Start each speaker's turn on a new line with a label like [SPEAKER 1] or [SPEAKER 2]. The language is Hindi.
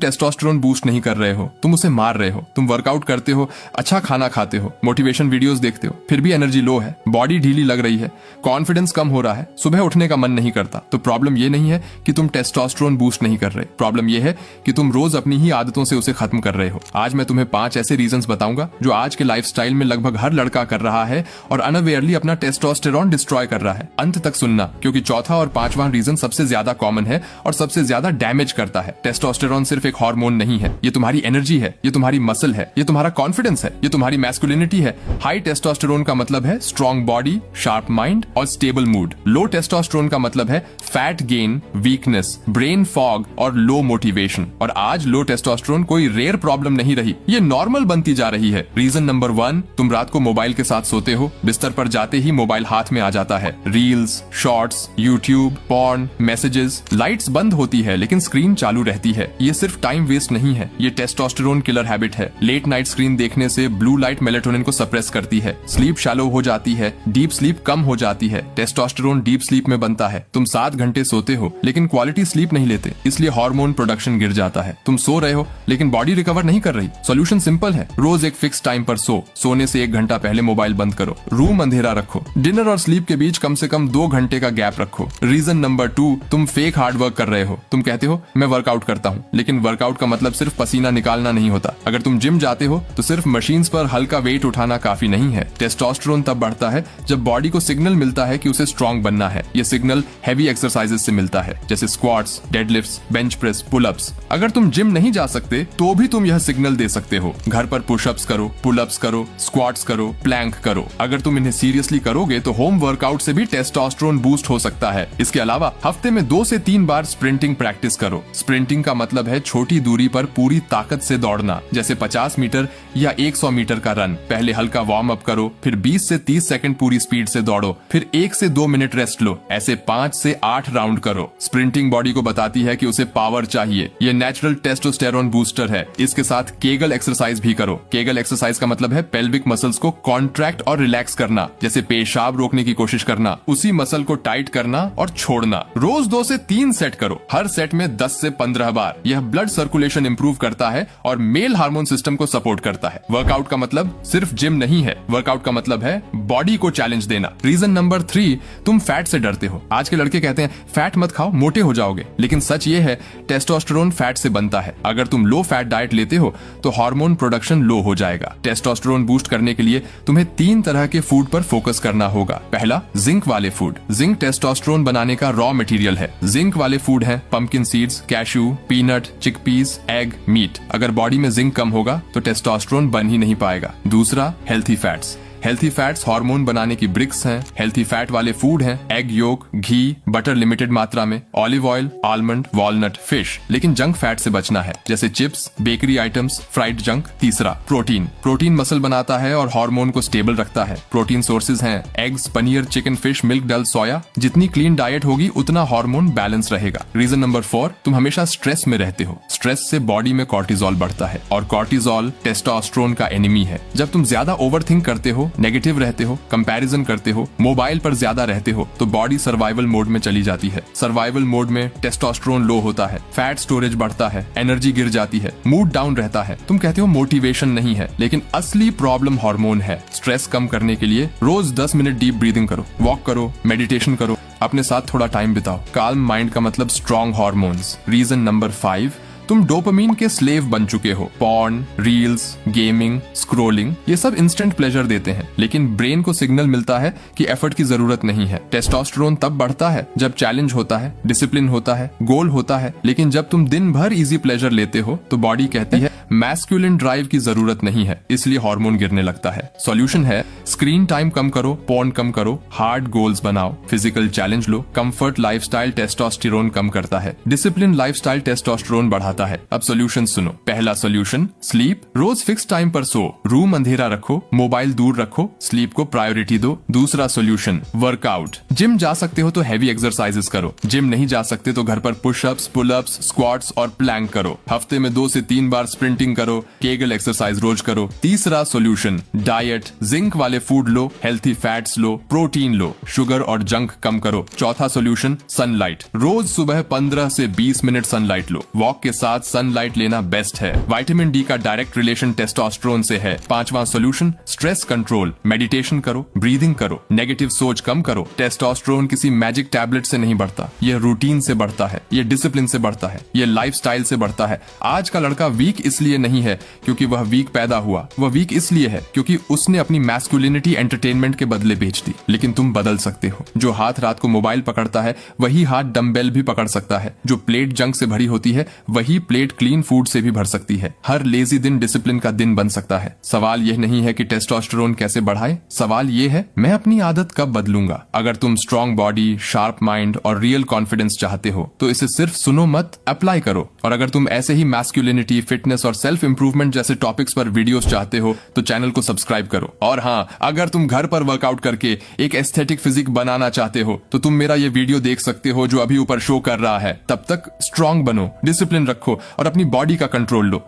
[SPEAKER 1] टेस्टोस्टेरोन बूस्ट नहीं कर रहे हो, तुम उसे मार रहे हो। तुम वर्कआउट करते हो, अच्छा खाना खाते हो, मोटिवेशन वीडियोस देखते हो, फिर भी एनर्जी लो है, बॉडी ढीली लग रही है, कॉन्फिडेंस कम हो रहा है, सुबह उठने का मन नहीं करता। तो प्रॉब्लम ये नहीं है कि तुम टेस्टोस्टेरोन बूस्ट नहीं कर रहे, प्रॉब्लम ये है कि तुम रोज अपनी ही आदतों से उसे खत्म कर रहे हो। आज मैं तुम्हें 5 ऐसे रीजंस बताऊंगा जो आज के लाइफस्टाइल में लगभग हर लड़का कर रहा है और अनअवेयरली अपना टेस्टोस्टेरोन डिस्ट्रॉय कर रहा है। अंत तक सुनना, क्योंकि चौथा और 5वां रीजन सबसे ज्यादा कॉमन है और सबसे ज्यादा डैमेज करता है। टेस्टोस्टेरोन सिर्फ एक हार्मोन नहीं है, ये तुम्हारी एनर्जी है, ये तुम्हारी मसल है, ये तुम्हारा कॉन्फिडेंस है, ये तुम्हारी मैस्कुलिनिटी है। हाई टेस्टोस्टेरोन का मतलब है स्ट्रॉन्ग बॉडी, शार्प माइंड और स्टेबल मूड। लो टेस्टोस्टेरोन का मतलब है fat gain, weakness, brain fog और लो मोटिवेशन। और आज लो टेस्टोस्टेरोन कोई रेयर प्रॉब्लम नहीं रही, ये नॉर्मल बनती जा रही है। रीजन नंबर 1, तुम रात को मोबाइल के साथ सोते हो, बिस्तर पर जाते ही मोबाइल हाथ में आ जाता है। Reels, shorts, YouTube, porn, messages, lights बंद होती है लेकिन स्क्रीन चालू रहती है। ये सिर्फ टाइम वेस्ट नहीं है, ये टेस्टोस्टेरोन किलर हैबिट है। लेट नाइट स्क्रीन देखने से ब्लू लाइट मेलेटोनिन को सप्रेस करती है, स्लीप शैलो हो जाती है, डीप स्लीप कम हो जाती है। टेस्टोस्टेरोन डीप स्लीप में बनता है। तुम 7 घंटे सोते हो लेकिन क्वालिटी स्लीप नहीं लेते, इसलिए हार्मोन प्रोडक्शन गिर जाता है। तुम सो रहे हो लेकिन बॉडी रिकवर नहीं कर रही। सॉल्यूशन सिंपल है, रोज एक फिक्स टाइम पर सोने से 1 घंटा पहले मोबाइल बंद करो, रूम अंधेरा रखो, डिनर और स्लीप के बीच कम से कम 2 घंटे का गैप रखो। रीजन नंबर 2, तुम फेक हार्ड वर्क कर रहे हो। तुम कहते हो मैं वर्कआउट करता हूँ, लेकिन वर्कआउट का मतलब सिर्फ पसीना निकालना नहीं होता। अगर तुम जिम जाते हो तो सिर्फ मशीन्स पर हल्का वेट उठाना काफी नहीं है। टेस्टोस्टेरोन तब बढ़ता है जब बॉडी को सिग्नल मिलता है कि उसे स्ट्रॉन्ग बनना है। ये सिग्नल हैवी एक्सरसाइजेस से मिलता है, जैसे squats, deadlifts, bench press, pullups. अगर तुम जिम नहीं जा सकते तो भी तुम यह सिग्नल दे सकते हो। घर पर पुशअप्स करो, पुलअप्स करो, स्क्वाट्स करो, प्लैंक करो। अगर तुम इन्हें सीरियसली करोगे तो होम वर्कआउट से भी टेस्टोस्टेरोन बूस्ट हो सकता है। इसके अलावा हफ्ते में 2 से 3 बार स्प्रिंटिंग प्रैक्टिस करो। स्प्रिंटिंग का मतलब है छोटी दूरी पर पूरी ताकत से दौड़ना, जैसे 50 मीटर या 100 मीटर का रन। पहले हल्का वार्म अप करो, फिर 20 से 30 सेकंड पूरी स्पीड से दौड़ो, फिर 1 से 2 मिनट रेस्ट लो। ऐसे 5 से 8 राउंड करो। स्प्रिंटिंग बॉडी को बताती है कि उसे पावर चाहिए, ये नेचुरल टेस्टोस्टेरोन बूस्टर है। इसके साथ केगल एक्सरसाइज भी करो। केगल एक्सरसाइज का मतलब है पेल्विक मसल्स को कॉन्ट्रैक्ट और रिलैक्स करना, जैसे पेशाब रोकने की कोशिश करना, उसी मसल को टाइट करना और छोड़ना। रोज 2 से 3 सेट करो, हर सेट में 10 से 15 बार। यह ब्लड सर्कुलेशन इंप्रूव करता है और मेल हार्मोन सिस्टम को सपोर्ट करता है। वर्कआउट का मतलब सिर्फ जिम नहीं है, वर्कआउट का मतलब है बॉडी को चैलेंज देना। रीजन नंबर 3, तुम फैट से डरते हो। आज के लड़के कहते हैं फैट मत खाओ, मोटे हो जाओगे, लेकिन सच ये है टेस्टोस्टेरोन फैट से बनता है। अगर तुम लो फैट डाइट लेते हो तो हार्मोन प्रोडक्शन लो हो जाएगा। टेस्टोस्टेरोन बूस्ट करने के लिए तुम्हें 3 तरह के फूड पर फोकस करना होगा। पहला, जिंक वाले फूड। जिंक टेस्टोस्टेरोन बनाने का रॉ मटेरियल है। जिंक वाले फूड हैं pumpkin seeds, cashew, peanut, chickpeas, egg, meat. अगर बॉडी में जिंक कम होगा तो टेस्टोस्टेरोन बन ही नहीं पाएगा। दूसरा, healthy fats. Healthy fats hormone बनाने की ब्रिक्स हैं। हेल्थी फैट वाले फूड हैं egg yolk, ghee, butter limited मात्रा में, olive oil, almond, walnut, fish. लेकिन जंक फैट से बचना है, जैसे chips, bakery items, fried junk. तीसरा, प्रोटीन। प्रोटीन मसल बनाता है और हार्मोन को स्टेबल रखता है। प्रोटीन सोर्सेज हैं eggs, paneer, chicken, fish, milk, dal, soya. जितनी क्लीन डाइट होगी उतना हार्मोन बैलेंस रहेगा। रीजन नंबर 4, तुम हमेशा स्ट्रेस में रहते हो। स्ट्रेस से बॉडी में कॉर्टिजोल बढ़ता है और कॉर्टिजोल टेस्टोस्टेरोन का एनिमी है। जब तुम ज्यादा ओवरथिंक करते हो, नेगेटिव रहते हो, कंपैरिजन करते हो, मोबाइल पर ज्यादा रहते हो, तो बॉडी सर्वाइवल मोड में चली जाती है। सर्वाइवल मोड में टेस्टोस्टेरोन लो होता है, फैट स्टोरेज बढ़ता है, एनर्जी गिर जाती है, मूड डाउन रहता है। तुम कहते हो मोटिवेशन नहीं है, लेकिन असली प्रॉब्लम हार्मोन है। स्ट्रेस कम करने के लिए रोज 10 मिनट डीप ब्रीदिंग करो, वॉक करो, मेडिटेशन करो, अपने साथ थोड़ा टाइम बिताओ। काल्म माइंड का मतलब स्ट्रॉन्ग हार्मोन्स। रीजन नंबर 5, तुम डोपामीन के स्लेव बन चुके हो। पॉर्न, रील्स, गेमिंग, स्क्रोलिंग, ये सब इंस्टेंट प्लेजर देते हैं, लेकिन ब्रेन को सिग्नल मिलता है कि एफर्ट की जरूरत नहीं है। टेस्टोस्टेरोन तब बढ़ता है जब चैलेंज होता है, डिसिप्लिन होता है, गोल होता है। लेकिन जब तुम दिन भर इजी प्लेजर लेते हो तो बॉडी कहती है मैस्कुलिन ड्राइव की जरूरत नहीं है, इसलिए हार्मोन गिरने लगता है। सॉल्यूशन है स्क्रीन टाइम कम करो, पॉर्न कम करो, हार्ड गोल्स बनाओ, फिजिकल चैलेंज लो। कंफर्ट लाइफस्टाइल टेस्टोस्टेरोन कम करता है, डिसिप्लिन लाइफस्टाइल टेस्टोस्टेरोन बढ़ाता है। अब सॉल्यूशन सुनो। पहला सॉल्यूशन, स्लीप। रोज फिक्स टाइम पर सो, रूम अंधेरा रखो, मोबाइल दूर रखो, स्लीप को प्रायोरिटी दो। दूसरा सॉल्यूशन, वर्कआउट। जिम जा सकते हो तो हैवी एक्सरसाइजेस करो, जिम नहीं जा सकते तो घर पर पुशअप्स, पुलअप्स, स्क्वाट्स और प्लैंक करो। हफ्ते में 2 से 3 बार स्प्रिंटिंग स्प्रिंटिंग करो, केगल एक्सरसाइज रोज करो। तीसरा सॉल्यूशन डाइट, जिंक वाले फूड लो, हेल्थी फैट्स लो, प्रोटीन लो, शुगर और जंक कम करो। चौथा सॉल्यूशन सनलाइट, रोज सुबह 15 से 20 मिनट सनलाइट लो। वॉक के साथ सनलाइट लेना बेस्ट है। विटामिन डी का डायरेक्ट रिलेशन टेस्टोस्टेरोन से है। पांचवा सॉल्यूशन स्ट्रेस कंट्रोल, मेडिटेशन करो, ब्रीदिंग करो, नेगेटिव सोच कम करो। टेस्टोस्टेरोन किसी मैजिक टैबलेट से नहीं बढ़ता, यह रूटीन से बढ़ता है, यह डिसिप्लिन से बढ़ता है, यह लाइफस्टाइल से बढ़ता है। आज का लड़का वीक इसलिए नहीं है क्योंकि वह वीक पैदा हुआ, वह वीक इसलिए है क्योंकि उसने अपनी मैस्कुलिनिटी एंटरटेनमेंट के बदले बेच दी। लेकिन तुम बदल सकते हो। जो हाथ रात को मोबाइल पकड़ता है वही हाथ डंबेल भी पकड़ सकता है। जो प्लेट जंक से भरी होती है वही प्लेट क्लीन फूड से भी भर सकती है। हर लेजी दिन डिसिप्लिन का दिन बन सकता है। सवाल यह नहीं है कि टेस्टोस्टेरोन कैसे बढ़ाए, सवाल यह है मैं अपनी आदत कब बदलूंगा। अगर तुम स्ट्रॉन्ग बॉडी, शार्प माइंड और रियल कॉन्फिडेंस चाहते हो तो इसे सिर्फ सुनो मत, अप्लाई करो। और अगर तुम ऐसे ही मैस्कुलिनिटी, फिटनेस और सेल्फ इंप्रूवमेंट जैसे टॉपिक्स पर वीडियोस चाहते हो तो चैनल को सब्सक्राइब करो। और हाँ, अगर तुम घर पर वर्कआउट करके एक एस्थेटिक फिजिक बनाना चाहते हो तो तुम मेरा ये वीडियो देख सकते हो जो अभी ऊपर शो कर रहा है। तब तक स्ट्रांग बनो, डिसिप्लिन रखो और अपनी बॉडी का कंट्रोल लो।